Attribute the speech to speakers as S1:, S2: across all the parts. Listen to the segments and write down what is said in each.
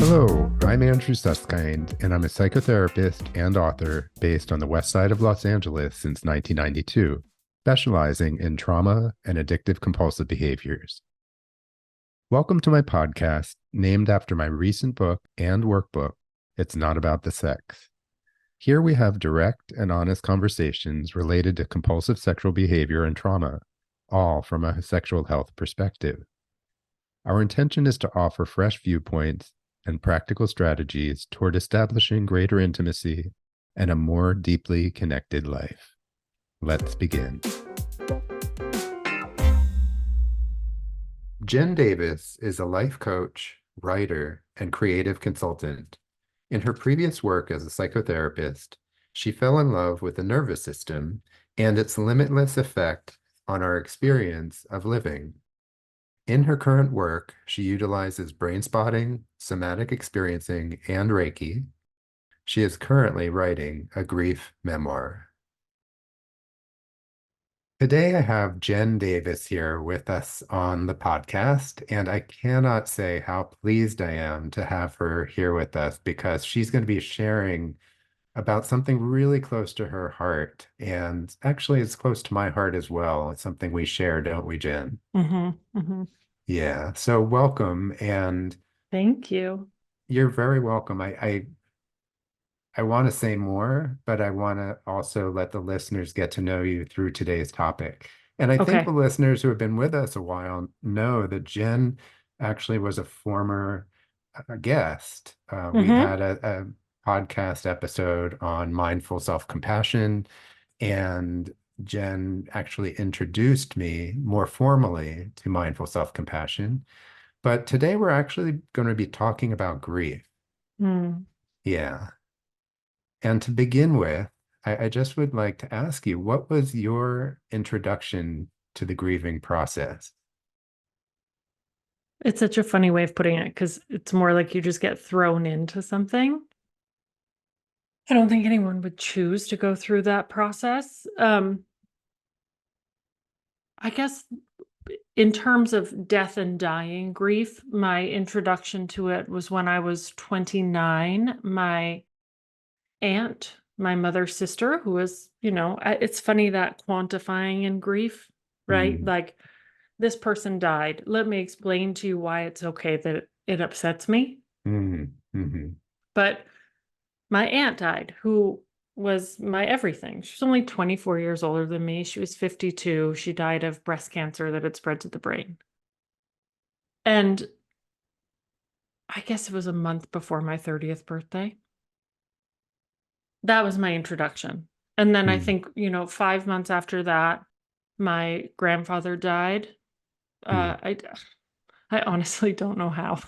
S1: Hello, I'm Andrew Suskind, and I'm a psychotherapist and author based on the west side of Los Angeles since 1992, specializing in trauma and addictive compulsive behaviors. Welcome to my podcast, named after my recent book and workbook, It's Not About the Sex. Here we have direct and honest conversations related to compulsive sexual behavior and trauma, all from a sexual health perspective. Our intention is to offer fresh viewpoints and practical strategies toward establishing greater intimacy and a more deeply connected life. Let's begin. Jen Davis is a life coach, writer, and creative consultant. In her previous work as a psychotherapist, she fell in love with the nervous system and its limitless effect on our experience of living. In her current work, she utilizes brain spotting, somatic experiencing, and Reiki. She is currently writing a grief memoir. Today, I have Jen Davis here with us on the podcast, and I cannot say how pleased I am to have her here with us because she's going to be sharing about something really close to her heart. And actually, it's close to my heart as well. It's something we share, don't we, Jen?
S2: Mm-hmm, mm-hmm.
S1: Yeah. So welcome. And
S2: Thank you.
S1: you're very welcome. I want to say more, but I want to also let the listeners get to know you through today's topic. And I think the
S2: Okay.
S1: listeners who have been with us a while know that Jen actually was a former guest. We
S2: Mm-hmm.
S1: had a podcast episode on mindful self-compassion, and Jen actually introduced me more formally to mindful self-compassion. But today we're actually going to be talking about grief.
S2: Mm.
S1: Yeah. And to begin with, I just would like to ask you, what was your introduction to the grieving process?
S2: It's such a funny way of putting it because it's more like you just get thrown into something. I don't think anyone would choose to go through that process. I guess in terms of death and dying grief, my introduction to it was when I was 29. My aunt, my mother's sister, who was, it's funny that quantifying in grief, right?
S1: Mm,
S2: Like, this person died. Let me explain to you why it's okay that it upsets me.
S1: mm, mhm,
S2: But my aunt died, who was my everything. She was only 24 years older than me. She was 52. She died of breast cancer that had spread to the brain. And I guess it was a month before my 30th birthday. That was my introduction. And then I
S1: mm,
S2: think, 5 months after that, my grandfather died.
S1: mm.
S2: Uh, I, I honestly don't know how.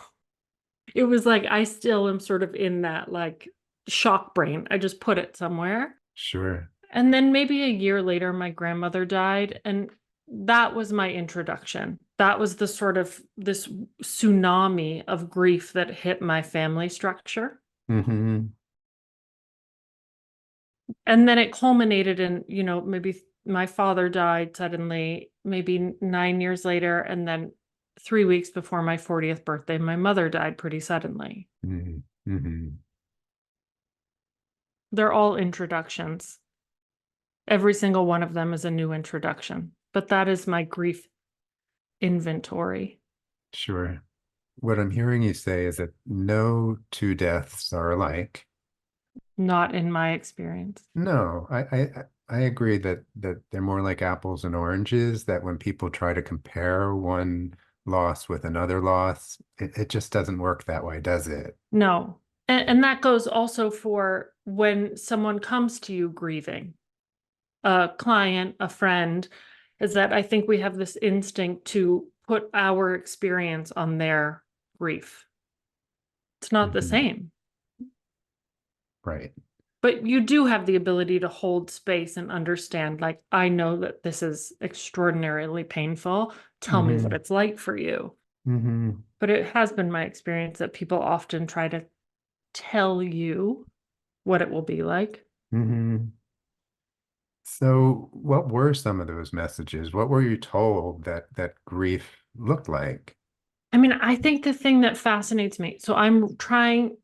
S2: It was like I still am sort of in that like shock brain. I just put it somewhere.
S1: Sure.
S2: And then maybe a year later, my grandmother died. And that was my introduction. That was the sort of this tsunami of grief that hit my family structure.
S1: Hmm.
S2: And then it culminated in, maybe my father died suddenly, maybe 9 years later. And then 3 weeks before my 40th birthday, my mother died pretty suddenly.
S1: Hmm. Hmm.
S2: They're all introductions. Every single one of them is a new introduction. But that is my grief inventory.
S1: Sure. What I'm hearing you say is that no two deaths are alike.
S2: Not in my experience.
S1: No, I agree that they're more like apples and oranges, that when people try to compare one loss with another loss, it just doesn't work that way, does it?
S2: No. And that goes also for when someone comes to you grieving, a client, a friend, is that I think we have this instinct to put our experience on their grief. It's not the
S1: Mhm.
S2: same.
S1: Right.
S2: But you do have the ability to hold space and understand, like, I know that this is extraordinarily painful. Tell me what
S1: Hmm.
S2: it's like for you.
S1: Hmm.
S2: But it has been my experience that people often try to tell you what it will be like.
S1: Hmm. So, what were some of those messages? What were you told that grief looked like?
S2: I mean, I think the thing that fascinates me, so I'm trying,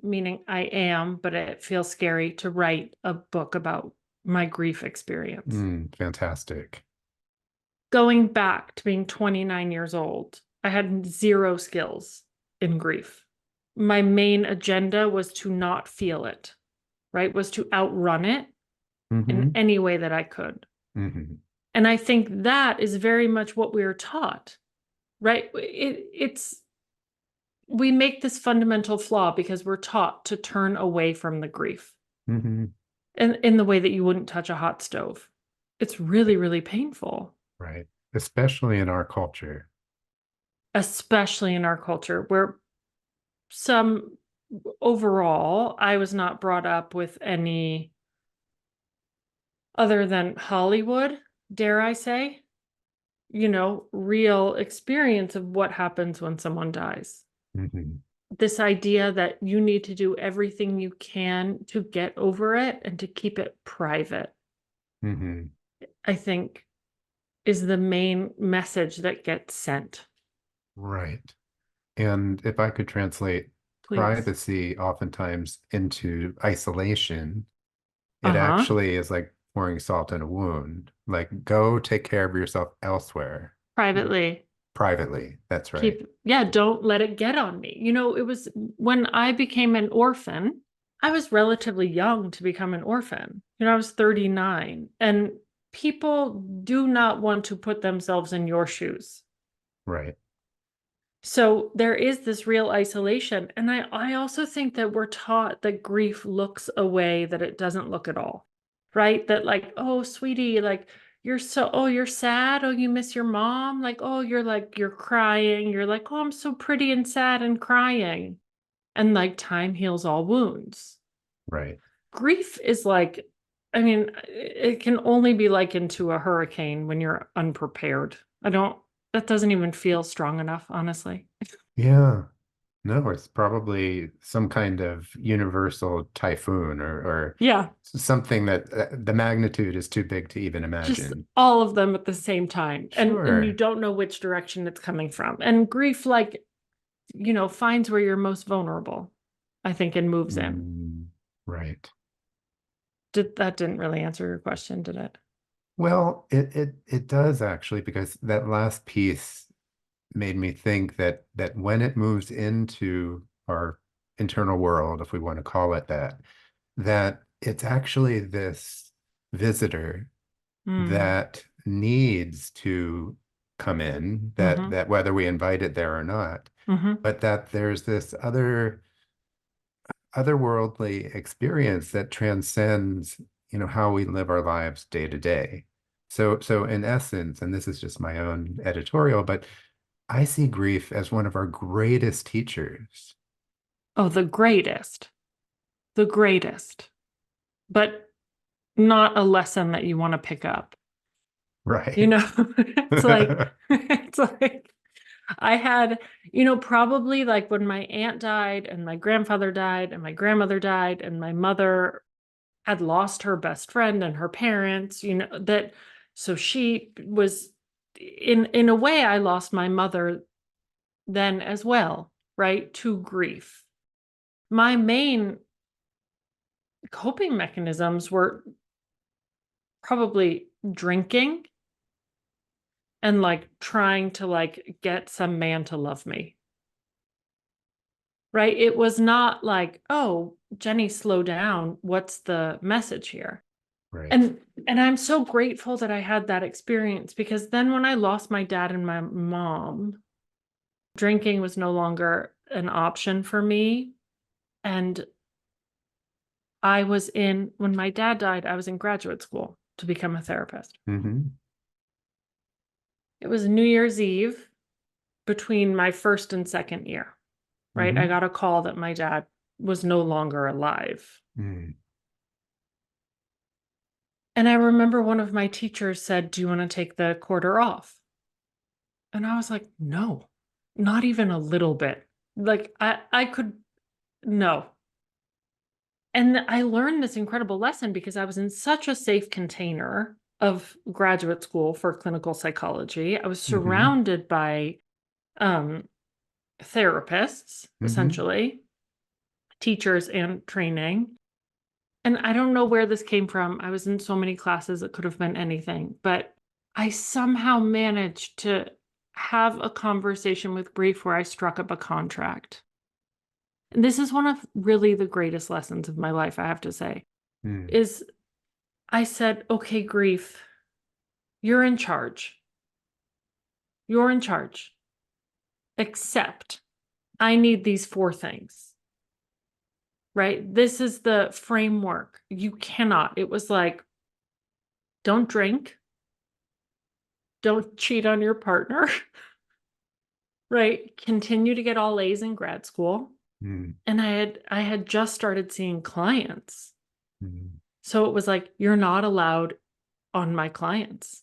S2: meaning I am, but it feels scary to write a book about my grief experience.
S1: Fantastic.
S2: Going back to being 29 years old, I had zero skills in grief. My main agenda was to not feel it, right? Was to outrun it in
S1: Hmm.
S2: any way that I could.
S1: Hmm.
S2: And I think that is very much what we are taught, right? We make this fundamental flaw because we're taught to turn away from the grief
S1: Hmm.
S2: in the way that you wouldn't touch a hot stove. It's really, really painful,
S1: Right. Especially in our culture.
S2: especially in our culture where some overall, I was not brought up with any other than Hollywood, dare I say, real experience of what happens when someone dies.
S1: Hmm.
S2: This idea that you need to do everything you can to get over it and to keep it private,
S1: Hmm.
S2: I think is the main message that gets sent.
S1: Right. And if I could translate
S2: Please.
S1: privacy oftentimes into isolation, it
S2: Uh-huh.
S1: actually is like pouring salt in a wound. Like, go take care of yourself elsewhere,
S2: Privately.
S1: privately. That's right.
S2: Yeah, don't let it get on me. It was when I became an orphan, I was relatively young to become an orphan. I was 39, and people do not want to put themselves in your shoes.
S1: Right.
S2: So there is this real isolation. And I also think that we're taught that grief looks a way that it doesn't look at all, right? That like, oh, sweetie, like you're sad. Oh, you miss your mom. You're crying. You're like, oh, I'm so pretty and sad and crying. And like time heals all wounds.
S1: Right.
S2: Grief is like, I mean, it can only be likened to a hurricane when you're unprepared. That doesn't even feel strong enough, honestly.
S1: Yeah. No, it's probably some kind of universal typhoon or
S2: Yeah,
S1: something that the magnitude is too big to even
S2: just
S1: imagine.
S2: all of them at the same time. And you
S1: Sure.
S2: don't know which direction it's coming from. And grief, like, finds where you're most vulnerable, I think, and moves in.
S1: Mm, right.
S2: That didn't really answer your question, did it?
S1: Well, it does actually, because that last piece made me think that when it moves into our internal world, if we want to call it that, that it's actually this visitor
S2: Mm.
S1: that needs to come in, that
S2: Mm-hmm.
S1: that whether we invite it there or not,
S2: Mm-hmm.
S1: but that there's this otherworldly experience that transcends, how we live our lives day to day. So in essence, and this is just my own editorial, but I see grief as one of our greatest teachers.
S2: Oh, the greatest. The greatest. But not a lesson that you want to pick up.
S1: Right.
S2: It's like it's like I had, probably like when my aunt died and my grandfather died and my grandmother died and my mother had lost her best friend and her parents, that so she was in a way I lost my mother then as well, right? To grief. My main coping mechanisms were probably drinking and like trying to like get some man to love me. Right? It was not like, oh, Jenny, slow down. What's the message here?
S1: Right.
S2: And I'm so grateful that I had that experience because then when I lost my dad and my mom, drinking was no longer an option for me. And when my dad died, I was in graduate school to become a therapist.
S1: Hmm.
S2: It was New Year's Eve between my first and second year, right? I
S1: Hmm.
S2: got a call that my dad was no longer alive.
S1: Mm.
S2: And I remember one of my teachers said, do you want to take the quarter off? And I was like, no, not even a little bit. Like I could, no. And I learned this incredible lesson because I was in such a safe container of graduate school for clinical psychology. I was
S1: Hmm.
S2: surrounded by um, therapists,
S1: Mm-hmm.
S2: essentially, teachers and training. And I don't know where this came from. I was in so many classes, it could have been anything, but I somehow managed to have a conversation with grief where I struck up a contract. And this is one of really the greatest lessons of my life, I have to say,
S1: Mm.
S2: is I said, okay, grief, you're in charge. You're in charge. Except I need these four things, right? This is the framework. You cannot. It was like, don't drink, don't cheat on your partner, right? Continue to get all A's in grad school.
S1: Mm.
S2: And I had just started seeing clients.
S1: Mm.
S2: So it was like, you're not allowed on my clients.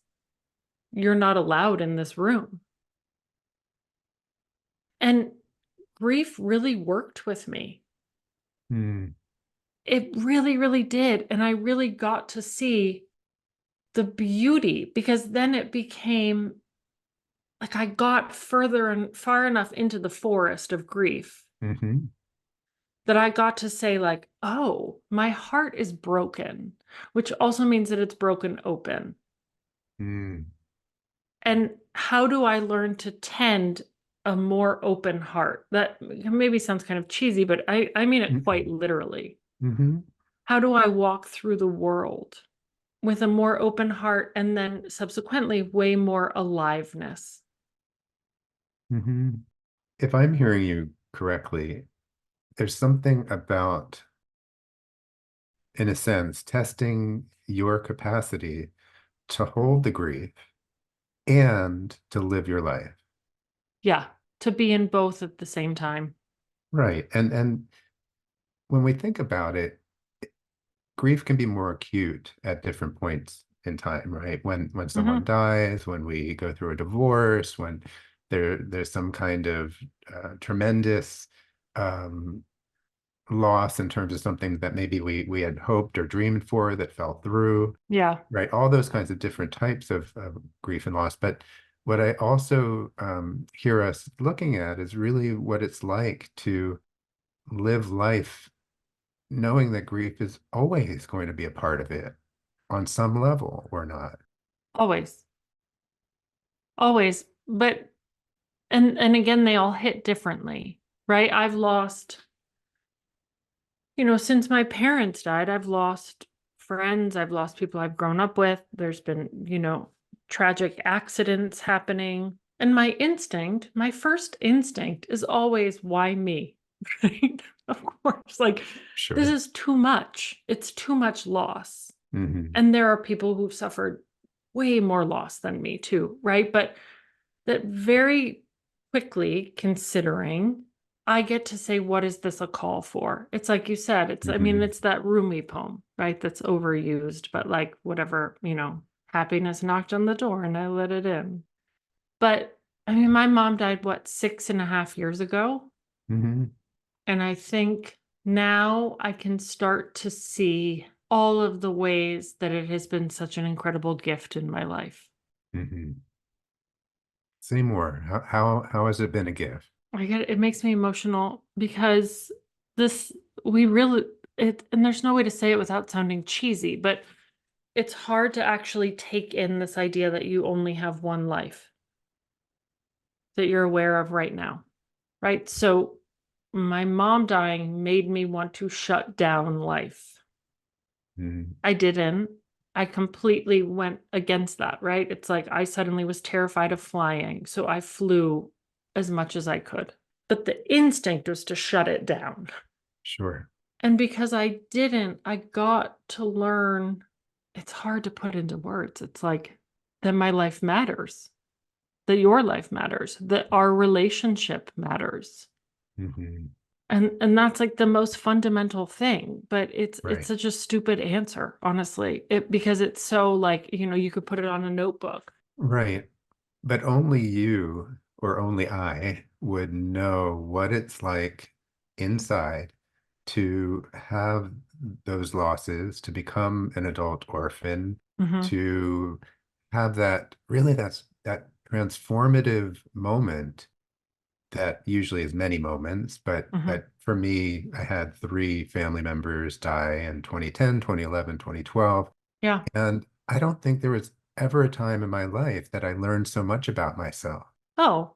S2: You're not allowed in this room. And grief really worked with me.
S1: Mm.
S2: It really, really did. And I really got to see the beauty, because then it became like I got further and far enough into the forest of grief
S1: Mm-hmm.
S2: that I got to say, like, oh, my heart is broken, which also means that it's broken open.
S1: Mm.
S2: And how do I learn to tend a more open heart? That maybe sounds kind of cheesy, but I mean it quite
S1: Mm-mm.
S2: literally.
S1: Mm-hmm.
S2: How do I walk through the world with a more open heart and then subsequently way more aliveness?
S1: Mm-hmm. If I'm hearing you correctly, there's something about, in a sense, testing your capacity to hold the grief and to live your life.
S2: Yeah, to be in both at the same time.
S1: Right. And when we think about it, grief can be more acute at different points in time, right? When someone
S2: Mhm.
S1: dies, when we go through a divorce, when there's some kind of tremendous um, loss in terms of something that maybe we had hoped or dreamed for that fell through,
S2: Yeah,
S1: right? All those kinds of different types of grief and loss. But what I also hear us looking at is really what it's like to live life knowing that grief is always going to be a part of it on some level or not.
S2: always. Always. But and again, they all hit differently, right? I've lost, since my parents died, I've lost friends, I've lost people I've grown up with. There's been, tragic accidents happening. And my first instinct is always, why me? Right? Of course. Like, this
S1: Sure.
S2: is too much. It's too much loss.
S1: Hmm.
S2: And there are people who've suffered way more loss than me too, right? But that very quickly considering, I get to say, what is this a call for? It's like you said, I mean,
S1: Hmm.
S2: it's that Rumi poem, right? That's overused, but like whatever, happiness knocked on the door and I let it in. But I mean, my mom died, what, 6.5 years ago?
S1: Hmm.
S2: And I think now I can start to see all of the ways that it has been such an incredible gift in my life.
S1: Hmm. Say more. How has it been a gift?
S2: It makes me emotional because this we really it and there's no way to say it without sounding cheesy, but it's hard to actually take in this idea that you only have one life that you're aware of right now, right? So my mom dying made me want to shut down life.
S1: Mm.
S2: I didn't. I completely went against that, right? It's like I suddenly was terrified of flying, so I flew as much as I could. But the instinct was to shut it down.
S1: Sure.
S2: And because I didn't, I got to learn. It's hard to put into words. It's like that my life matters, that your life matters, that our relationship matters.
S1: Hmm.
S2: And that's like the most fundamental thing, but it's
S1: Right.
S2: such a stupid answer, honestly. Because it's so like, you could put it on a notebook.
S1: Right. But only you or only I would know what it's like inside to have those losses, to become an adult orphan,
S2: Hmm.
S1: to have that really that transformative moment that usually is many moments,
S2: Mhm.
S1: but for me, I had three family members die in 2010, 2011, 2012,
S2: Yeah.
S1: and I don't think there was ever a time in my life that I learned so much about myself.
S2: Oh,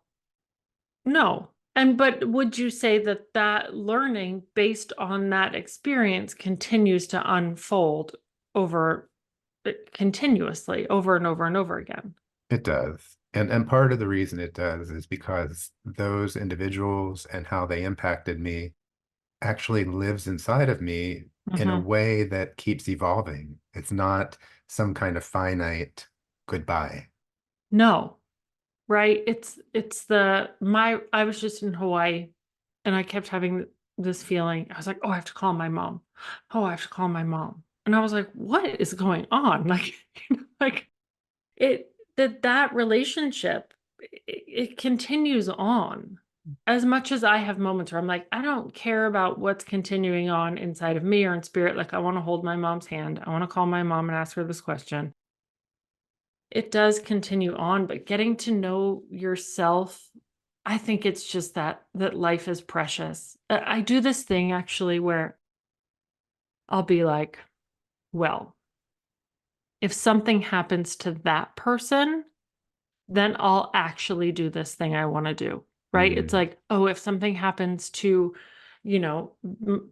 S2: no. And but would you say that that learning based on that experience continues to unfold over continuously over and over and over again?
S1: It does. And part of the reason it does is because those individuals and how they impacted me actually lives inside of me in a
S2: Hmm.
S1: way that keeps evolving. It's not some kind of finite goodbye.
S2: No, right? It's the my I was just in Hawaii and I kept having this feeling. I was like, oh, I have to call my mom. Oh, I have to call my mom. And I was like, what is going on? Like, like that relationship, it continues on. As much as I have moments where I'm like, I don't care about what's continuing on inside of me or in spirit. Like, I want to hold my mom's hand. I want to call my mom and ask her this question. It does continue on, but getting to know yourself, I think it's just that life is precious. I do this thing actually where I'll be like, well, if something happens to that person, then I'll actually do this thing I wanna do, right? It's
S1: Mm,
S2: like, "Oh, if something happens to,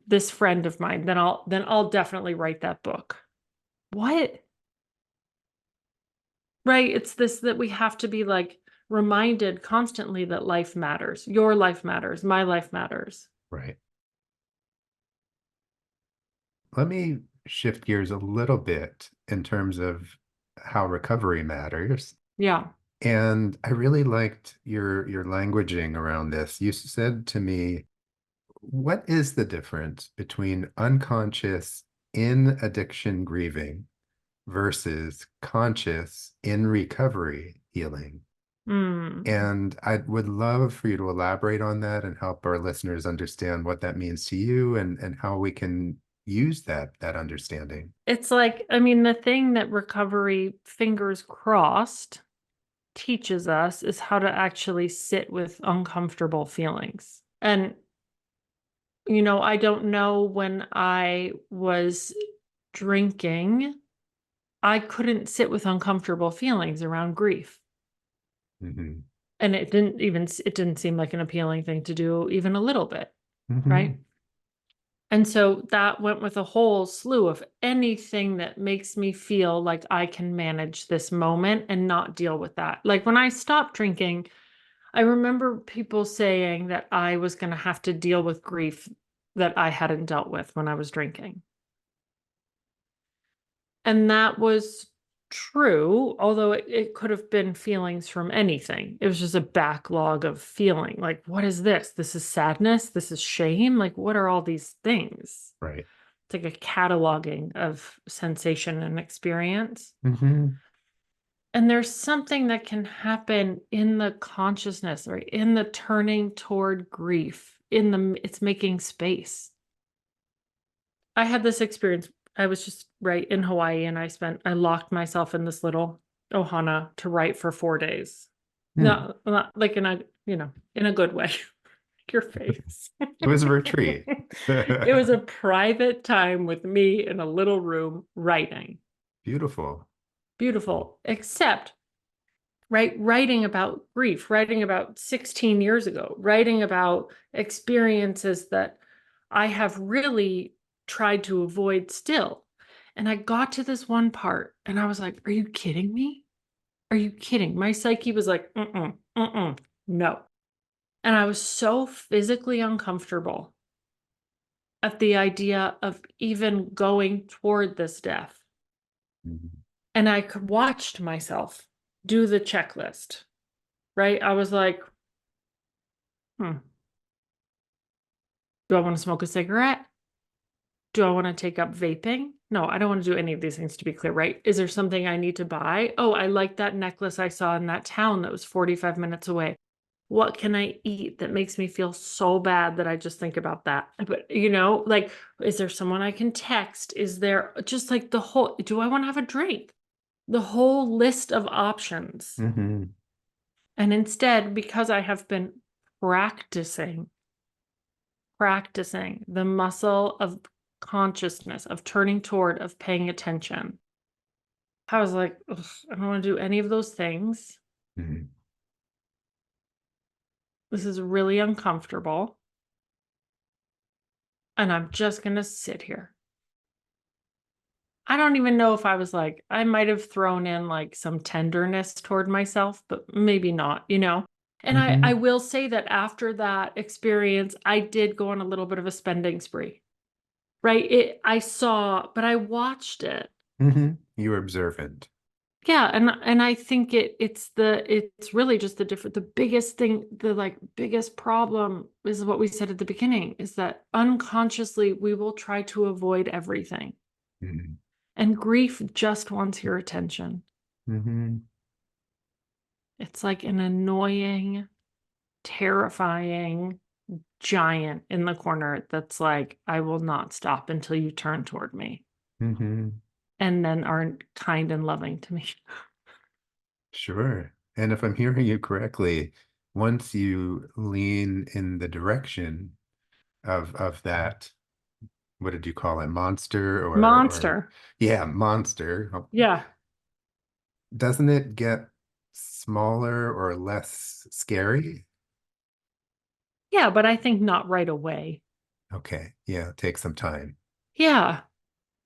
S2: this friend of mine, then I'll definitely write that book." What? Right? It's this that we have to be, like, reminded constantly that life matters. Your life matters, my life matters.
S1: right. Let me shift gears a little bit in terms of how recovery matters.
S2: Yeah.
S1: And I really liked your languaging around this. You said to me, what is the difference between unconscious in addiction grieving versus conscious in recovery healing?
S2: Mm.
S1: And I would love for you to elaborate on that and help our listeners understand what that means to you and how we can use that understanding.
S2: It's like, I mean, the thing that recovery, fingers crossed, teaches us is how to actually sit with uncomfortable feelings. And, I don't know when I was drinking, I couldn't sit with uncomfortable feelings around grief.
S1: Hmm.
S2: And it didn't seem like an appealing thing to do even a little bit, right?
S1: Hmm.
S2: And so that went with a whole slew of anything that makes me feel like I can manage this moment and not deal with that. Like when I stopped drinking, I remember people saying that I was gonna have to deal with grief that I hadn't dealt with when I was drinking. And that was true, although it could have been feelings from anything. It was just a backlog of feeling. Like, what is this? This is sadness. This is shame. Like, what are all these things?
S1: Right.
S2: It's like a cataloging of sensation and experience.
S1: Hmm.
S2: And there's something that can happen in the consciousness or in the turning toward grief, it's making space. I had this experience. I was just right in Hawaii and I locked myself in this little ohana to write for 4 days.
S1: Hmm.
S2: Not like in a good way. Your face.
S1: It was a retreat.
S2: It was a private time with me in a little room writing.
S1: Beautiful.
S2: Beautiful, except right, writing about grief, writing about 16 years ago, writing about experiences that I have really tried to avoid still. And I got to this one part and I was like, are you kidding me? Are you kidding? My psyche was like, mm-mm, mm-mm, no. And I was so physically uncomfortable at the idea of even going toward this death.
S1: Mhm.
S2: And I could watched myself do the checklist, right? I was like, hmm, do I want to smoke a cigarette? Do I want to take up vaping? No, I don't want to do any of these things, to be clear, right? Is there something I need to buy? Oh, I like that necklace I saw in that town that was 45 minutes away. What can I eat that makes me feel so bad that I just think about that? But, like, is there someone I can text? Is there just like do I want to have a drink? The whole list of options.
S1: Mhm.
S2: And instead, because I have been practicing the muscle of consciousness, of turning toward, of paying attention. I was like, "Ugh, I don't want to do any of those things.
S1: Mhm.
S2: This is really uncomfortable. And I'm just going to sit here." I don't even know if I was like, I might have thrown in like some tenderness toward myself, but maybe not, you know? And I
S1: Mhm.
S2: will say that after that experience, I did go on a little bit of a spending spree, right? I saw, but I watched it.
S1: Mhm. You were observant.
S2: Yeah, and I think it's really just the biggest thing, the like biggest problem is what we said at the beginning, is that unconsciously we will try to avoid everything.
S1: Mhm.
S2: And grief just wants your attention.
S1: Mhm.
S2: It's like an annoying, terrifying giant in the corner that's like, I will not stop until you turn toward me
S1: Mhm.
S2: and then are kind and loving to me.
S1: Sure. And if I'm hearing you correctly, once you lean in the direction of that, what did you call it? Monster or
S2: Monster.
S1: yeah, monster.
S2: Yeah.
S1: Doesn't it get smaller or less scary?
S2: Yeah, but I think not right away.
S1: Okay. Yeah, take some time.
S2: Yeah.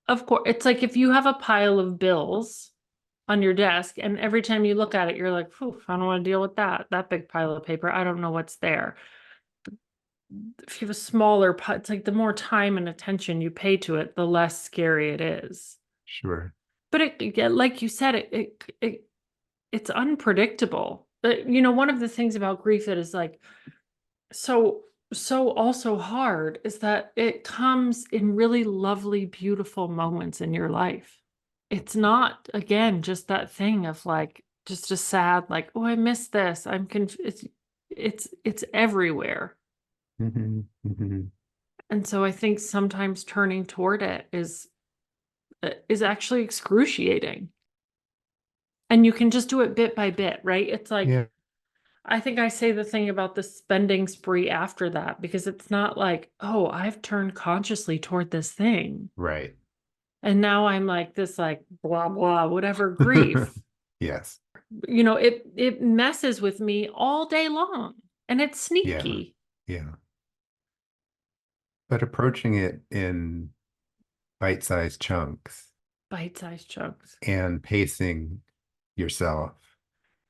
S2: Of course. It's like if you have a pile of bills on your desk and every time you look at it, you're like, "Phew, I don't want to deal with that big pile of paper. I don't know what's there." If you have a smaller it's like the more time and attention you pay to it, the less scary it is.
S1: Sure.
S2: But yeah, like you said, it's unpredictable. But you know, one of the things about grief that is like so also hard is that it comes in really lovely, beautiful moments in your life. It's not, again, just that thing of like just a sad, like, oh, I miss this. I'm confused. It's everywhere.
S1: Hmm. Hmm.
S2: And so I think sometimes turning toward it is actually excruciating. And you can just do it bit by bit, right? It's like
S1: Yeah,
S2: I think I say the thing about the spending spree after that because it's not like, "Oh, I've turned consciously toward this thing.
S1: right.
S2: And now I'm like this like blah blah whatever grief."
S1: Yes.
S2: You know, it messes with me all day long and it's
S1: Yeah.
S2: sneaky.
S1: Yeah. But approaching it in bite-sized chunks
S2: Bite-sized chunks.
S1: and pacing yourself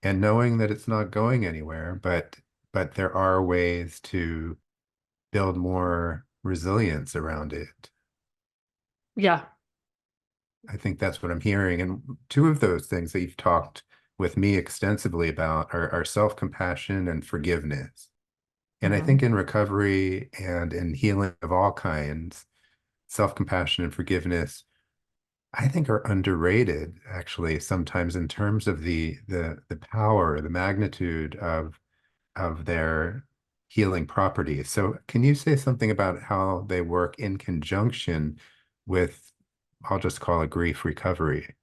S1: and knowing that it's not going anywhere, but there are ways to build more resilience around it.
S2: Yeah.
S1: I think that's what I'm hearing. And two of those things that you've talked with me extensively about are self-compassion and forgiveness. And I
S2: Mhm.
S1: think in recovery and in healing of all kinds, self-compassion and forgiveness, I think are underrated actually sometimes in terms of the power, the magnitude of their healing properties. So can you say something about how they work in conjunction with, I'll just call it grief recovery?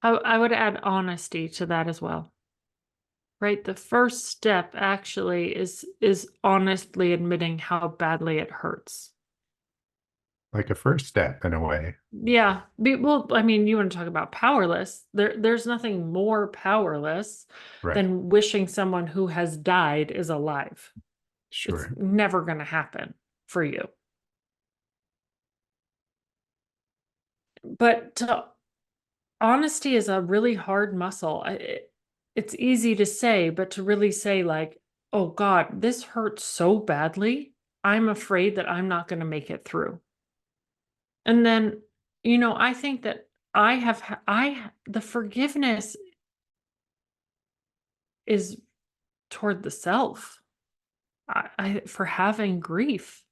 S2: I would add honesty to that as well. Right? The first step actually is honestly admitting how badly it hurts.
S1: Like a first step in a way.
S2: Yeah. Well, I mean, you want to talk about powerless. There's nothing more powerless
S1: Right.
S2: than wishing someone who has died is alive. It's
S1: Sure.
S2: never going to happen for you. But honesty is a really hard muscle. It's easy to say, but to really say like, "Oh God, this hurts so badly. I'm afraid that I'm not going to make it through." And then, you know, I think that the forgiveness is toward the self. For having grief.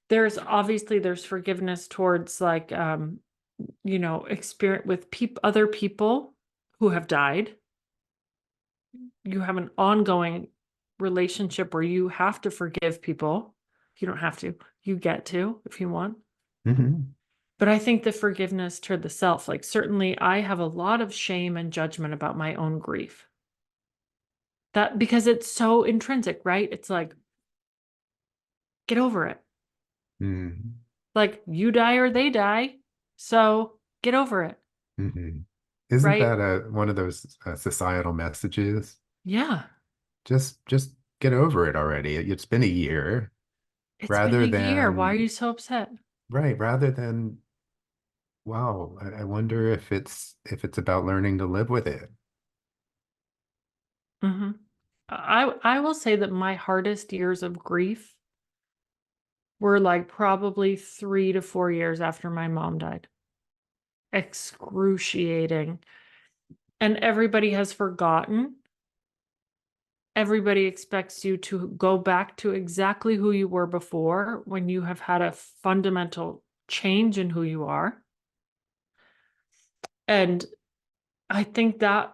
S2: There's forgiveness towards like you know, experience with other people who have died. You have an ongoing relationship where you have to forgive people. You don't have to. You get to if you want.
S1: Hmm.
S2: But I think the forgiveness toward the self, like certainly I have a lot of shame and judgment about my own grief. That because it's so intrinsic, right? It's like, get over it.
S1: Mm.
S2: Like you die or they die. So get over it.
S1: Hmm. Isn't
S2: Right?
S1: that one of those societal messages?
S2: Yeah.
S1: Just get over it already. It's been a year,
S2: It's been a
S1: rather
S2: year. Why are
S1: than
S2: you so upset?
S1: right, rather than wow, I wonder if it's about learning to live with it.
S2: Hmm. I will say that my hardest years of grief were like probably 3 to 4 years after my mom died. Excruciating. And everybody has forgotten. Everybody expects you to go back to exactly who you were before when you have had a fundamental change in who you are. And I think that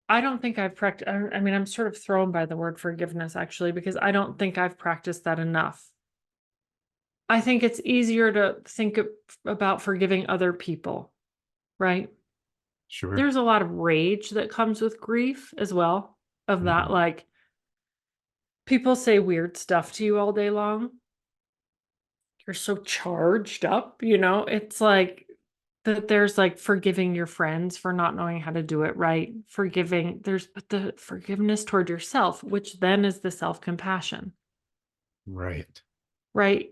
S2: I don't think I've practiced. I mean, I'm sort of thrown by the word forgiveness actually, because I don't think I've practiced that enough. I think it's easier to think about forgiving other people, right?
S1: Sure.
S2: There's a lot of rage that comes with grief as well, of that,
S1: Hmm.
S2: like people say weird stuff to you all day long. You're so charged up, it's like that there's like forgiving your friends for not knowing how to do it right. But the forgiveness toward yourself, which then is the self-compassion,
S1: Right.
S2: right?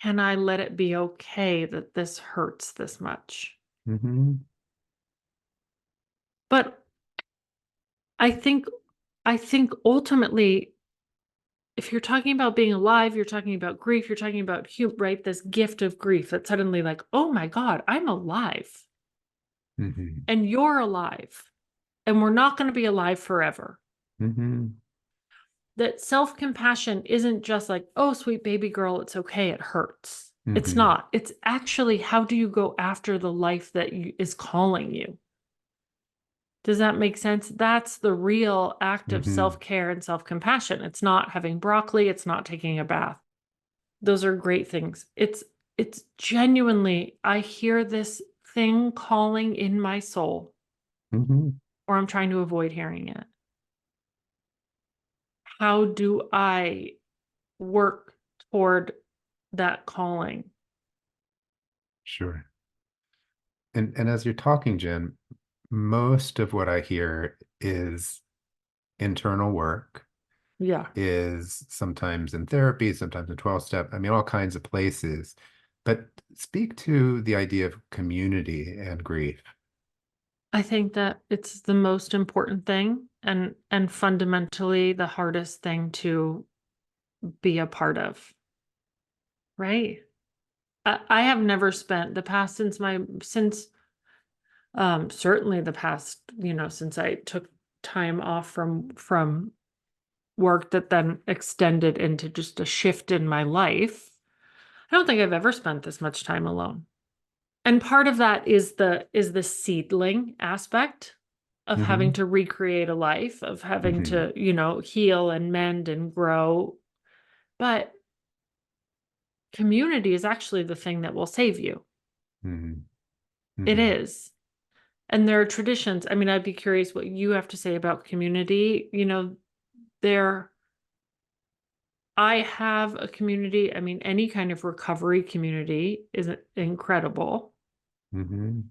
S2: Can I let it be okay that this hurts this much?
S1: Hmm.
S2: But I think I think ultimately, if you're talking about being alive, you're talking about grief, you're talking about right, this gift of grief that suddenly like, oh my God, I'm alive
S1: Hmm.
S2: and you're alive and we're not going to be alive forever.
S1: Hmm.
S2: That self-compassion isn't just like, oh, sweet baby girl, it's okay, it hurts. It's
S1: Hmm.
S2: not. It's actually, how do you go after the life that is calling you? Does that make sense? That's the real act of
S1: Hmm.
S2: self-care and self-compassion. It's not having broccoli, it's not taking a bath. Those are great things. It's genuinely, I hear this thing calling in my soul,
S1: Hmm.
S2: or I'm trying to avoid hearing it. How do I work toward that calling?
S1: Sure. And as you're talking, Jen, most of what I hear is internal work,
S2: Yeah.
S1: is sometimes in therapy, sometimes in 12 step, I mean, all kinds of places. But speak to the idea of community and grief.
S2: I think that it's the most important thing and fundamentally the hardest thing to be a part of, right? I have never spent the past since certainly the past, since I took time off from work that then extended into just a shift in my life. I don't think I've ever spent this much time alone. And part of that is the seedling aspect of having
S1: Hmm.
S2: to recreate a life, of having
S1: Hmm.
S2: to, heal and mend and grow. But community is actually the thing that will save you.
S1: Hmm.
S2: It
S1: Hmm.
S2: is. And there are traditions. I mean, I'd be curious what you have to say about community. There, I have a community. I mean, any kind of recovery community is incredible,
S1: Hmm.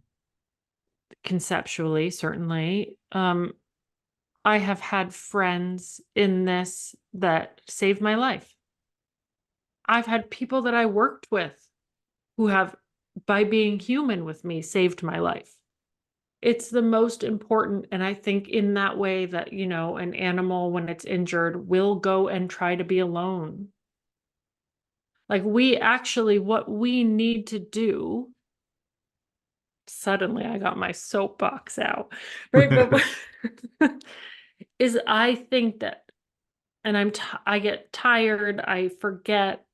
S2: conceptually, certainly. I have had friends in this that saved my life. I've had people that I worked with who have, by being human with me, saved my life. It's the most important. And I think in that way that, an animal, when it's injured, will go and try to be alone. Like what we need to do, suddenly I got my soapbox out, right? But is I think that, and I get tired, I forget,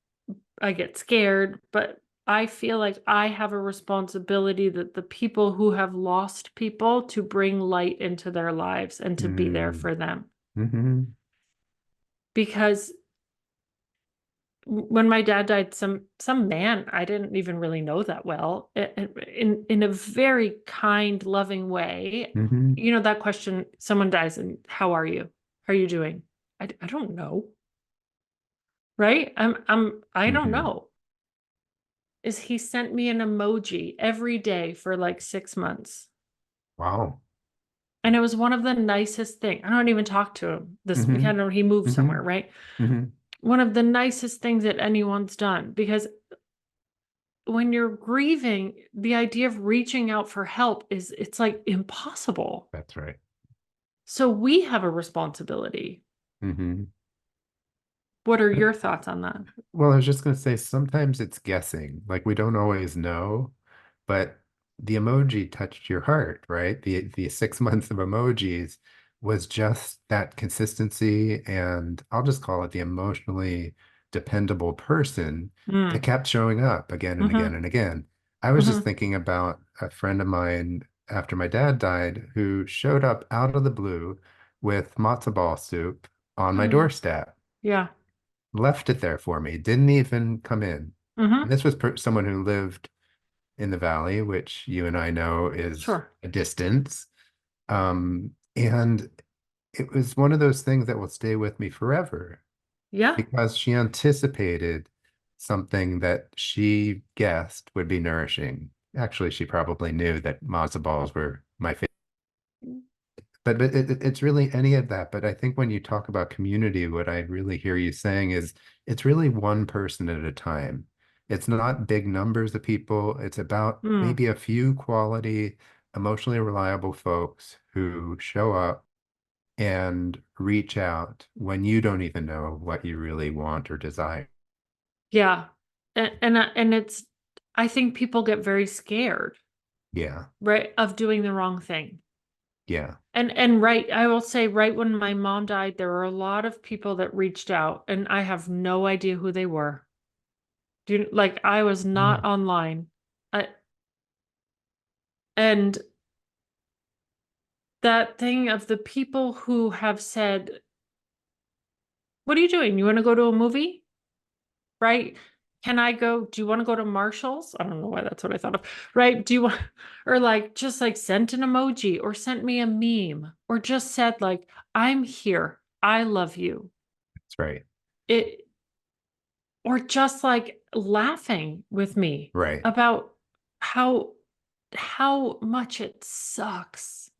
S2: I get scared, but I feel like I have a responsibility that the people who have lost people to bring light into their lives and to be there
S1: Hmm.
S2: for them.
S1: Hmm.
S2: Because when my dad died, some man I didn't even really know that well, in a very kind, loving way.
S1: Hmm.
S2: You know, that question, someone dies and how are you? How are you doing? I don't know, right? I don't
S1: Hmm.
S2: know. Is he sent me an emoji every day for like 6 months.
S1: Wow.
S2: And it was one of the nicest things. I don't even talk to him. This
S1: Hmm.
S2: weekend, or he moved
S1: Hmm.
S2: somewhere, right?
S1: Hmm.
S2: One of the nicest things that anyone's done, because when you're grieving, the idea of reaching out for help it's like impossible.
S1: That's right.
S2: So we have a responsibility.
S1: Hmm.
S2: What are your thoughts on that?
S1: Well, I was just going to say sometimes it's guessing. Like we don't always know, but the emoji touched your heart, right? The 6 months of emojis was just that consistency, and I'll just call it the emotionally dependable person that
S2: Mm.
S1: kept showing up again and again
S2: Mm-hmm.
S1: and again. I was just
S2: Mm-hmm.
S1: thinking about a friend of mine after my dad died who showed up out of the blue with matzo ball soup on my
S2: Mm.
S1: doorstep,
S2: Yeah.
S1: left it there for me, didn't even come in. And
S2: Mm-hmm.
S1: this was someone who lived in the valley, which you and I know is
S2: Sure.
S1: a distance. And it was one of those things that will stay with me forever
S2: Yeah.
S1: because she anticipated something that she guessed would be nourishing. Actually, she probably knew that matzo balls were my favorite. But it's really any of that. But I think when you talk about community, what I really hear you saying is it's really one person at a time. It's not big numbers of people. It's about
S2: Mm.
S1: maybe a few quality, emotionally reliable folks who show up and reach out when you don't even know what you really want or desire.
S2: Yeah. And it's, I think people get very scared,
S1: Yeah.
S2: right, of doing the wrong thing.
S1: Yeah.
S2: And right, I will say, right when my mom died, there were a lot of people that reached out, and I have no idea who they were. Do you, like, I was
S1: Yeah.
S2: not online. I, and that thing of the people who have said, "What are you doing? You want to go to a movie?" Right? Can I go? Do you want to go to Marshall's? I don't know why that's what I thought of. Right? Do you want, or like just like sent an emoji or sent me a meme or just said like, "I'm here. I love you."
S1: That's right.
S2: It, or just like laughing with me
S1: Right.
S2: about how how much it sucks.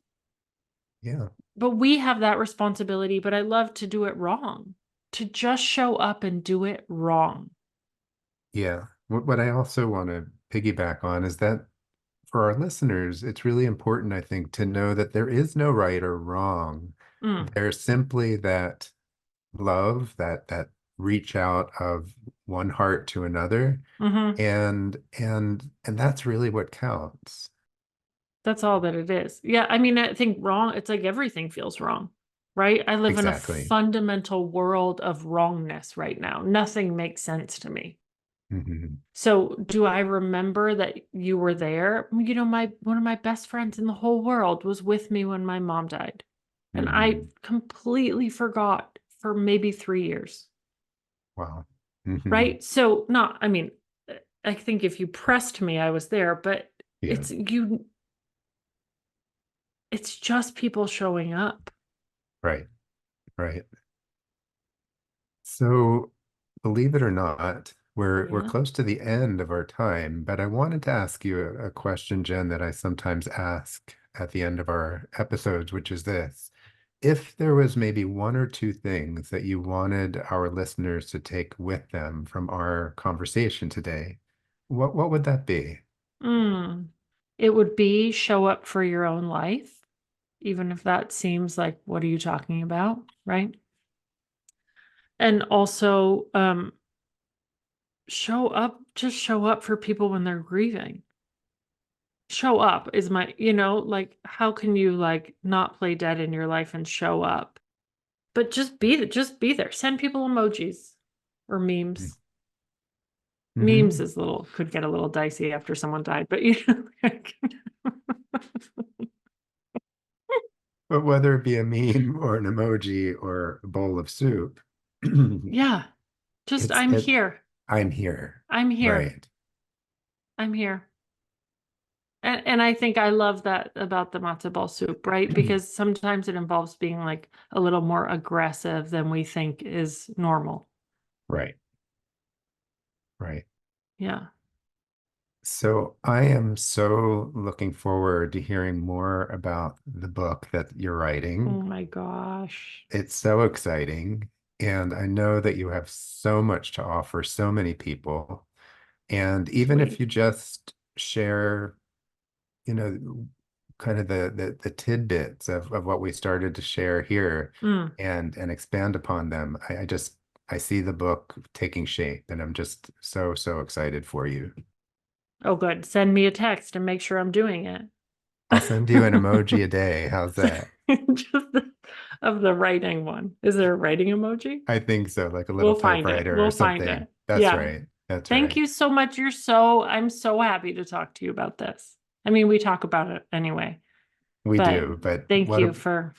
S1: Yeah.
S2: But we have that responsibility, but I love to do it wrong. To just show up and do it wrong.
S1: Yeah. What I also want to piggyback on is that for our listeners, it's really important, I think, to know that there is no right or wrong.
S2: Mm.
S1: There's simply that love, that reach out of one heart to another,
S2: Hmm.
S1: and that's really what counts.
S2: That's all that it is. Yeah, I mean, I think wrong, it's like everything feels wrong, right? I live in a
S1: Exactly.
S2: fundamental world of wrongness right now. Nothing makes sense to me.
S1: Hmm.
S2: So, do I remember that you were there? You know, my one of my best friends in the whole world was with me when my mom died. And I
S1: Hmm.
S2: completely forgot for maybe 3 years,
S1: Wow. Hmm.
S2: right? So, not, I mean, I think if you pressed me, I was there, but
S1: Yeah.
S2: it's just people showing up.
S1: Right. Right. So, believe it or not, we're
S2: Yeah.
S1: close to the end of our time, but I wanted to ask you a question, Jen, that I sometimes ask at the end of our episodes, which is this. If there was maybe one or two things that you wanted our listeners to take with them from our conversation today, what would that be?
S2: Mm. It would be show up for your own life, even if that seems like, what are you talking about? Right. And also, just show up for people when they're grieving. Show up is my, like, how can you like not play dead in your life and show up? But just be there. Send people emojis or memes. Memes
S1: Mm-hmm.
S2: is could get a little dicey after someone died, but you know, like,
S1: But whether it be a meme or an emoji or a bowl of soup,
S2: yeah. Just,
S1: It's
S2: I'm
S1: it.
S2: here.
S1: I'm here.
S2: I'm here.
S1: Right.
S2: I'm here. And I think I love that about the matzo ball soup, right? Because sometimes it involves being like a little more aggressive than we think is normal.
S1: Right. Right.
S2: Yeah.
S1: So I am so looking forward to hearing more about the book that you're
S2: Oh
S1: writing.
S2: my gosh.
S1: It's so exciting. And I know that you have so much to offer so many people. And even if
S2: Sweet.
S1: you just share, you know, kind of the tidbits of what we started to share here
S2: Mm.
S1: and expand upon them, I see the book taking shape and I'm just so excited for you.
S2: Oh, good. Send me a text and make sure I'm doing it.
S1: I'll send you an emoji a day. How's that?
S2: Just of the writing one. Is there a writing emoji?
S1: I think so, like a little
S2: We'll find it.
S1: typewriter or
S2: We'll find it.
S1: something. That's
S2: Yeah.
S1: right. That's
S2: Thank
S1: right.
S2: you so much. I'm so happy to talk to you about this. I mean, we talk about it anyway,
S1: We
S2: but
S1: do, but
S2: thank you for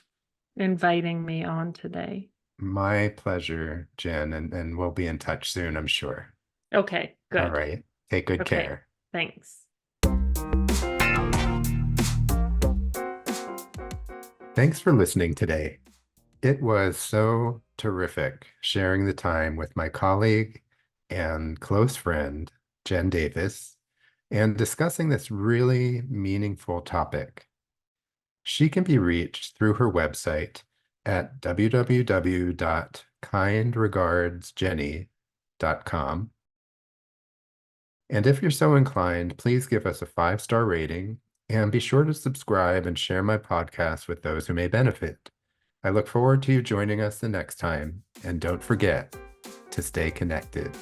S2: inviting me on today.
S1: my pleasure, Jen, and we'll be in touch soon, I'm sure.
S2: Okay,
S1: All
S2: good.
S1: right. Take good
S2: Okay,
S1: care.
S2: thanks.
S1: Thanks for listening today. It was so terrific sharing the time with my colleague and close friend, Jen Davis, and discussing this really meaningful topic. She can be reached through her website at www.kindregardsjenny.com. And if you're so inclined, please give us a 5-star rating and be sure to subscribe and share my podcast with those who may benefit. I look forward to you joining us the next time, and don't forget to stay connected.